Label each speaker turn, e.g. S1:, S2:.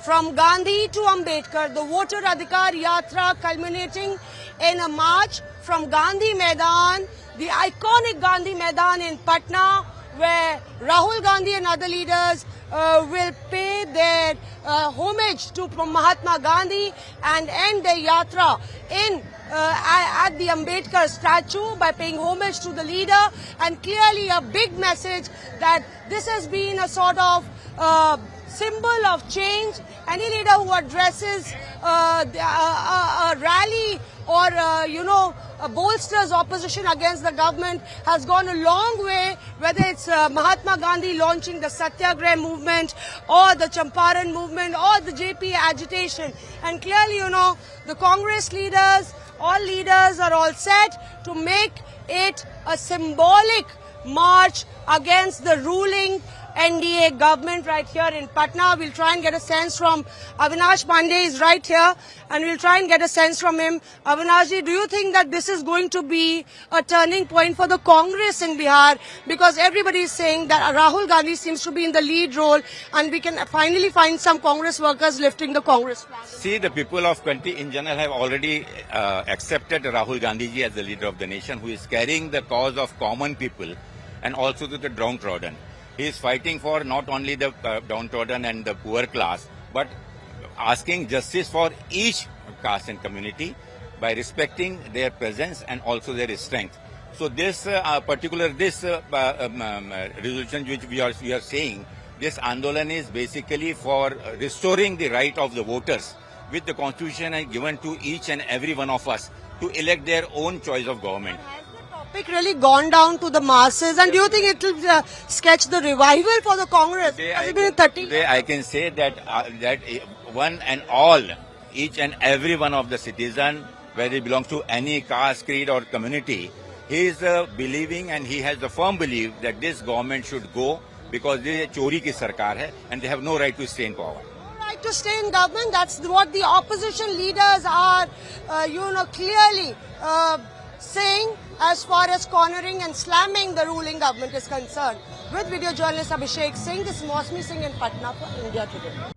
S1: from Gandhi to Ambedkar, the Voter Adhikar Yatra culminating in a march from Gandhi Maidan, the iconic Gandhi Maidan in Patna, where Rahul Gandhi and other leaders will pay their homage to Mahatma Gandhi and end their yatra at the Ambedkar statue by paying homage to the leader, and clearly a big message that this has been a sort of symbol of change. Any leader who addresses a rally or bolsters opposition against the government has gone a long way, whether it's Mahatma Gandhi launching the Satyagraha movement or the Champaran movement or the JP agitation. And clearly, the Congress leaders, all leaders are all set to make it a symbolic march against the ruling NDA government right here in Patna. We'll try and get a sense from Avinash Pandey is right here, and we'll try and get a sense from him. Avinashji, do you think that this is going to be a turning point for the Congress in Bihar? Because everybody is saying that Rahul Gandhi seems to be in the lead role, and we can finally find some Congress workers lifting the Congress flag.
S2: See, the people of country in general have already accepted Rahul Gandhi ji as the leader of the nation, who is carrying the cause of common people and also to the downtrodden. He is fighting for not only the downtrodden and the poor class, but asking justice for each caste and community by respecting their presence and also their strength. So this resolution which we are saying, this Andolan is basically for restoring the right of the voters, which the Constitution has given to each and every one of us to elect their own choice of government.
S1: Really gone down to the masses, and do you think it will sketch the revival for the Congress?
S2: Today I can say that that one and all, each and every one of the citizen, whether he belongs to any caste, creed or community, he is believing and he has the firm belief that this government should go, because this is a chori ki sarkar hai and they have no right to stay in power.
S1: Right to stay in government, that's what the opposition leaders are, clearly saying as far as cornering and slamming the ruling government is concerned. With video journalist Abhishek Singh, this is Mosmi Singh in Patna for India Today.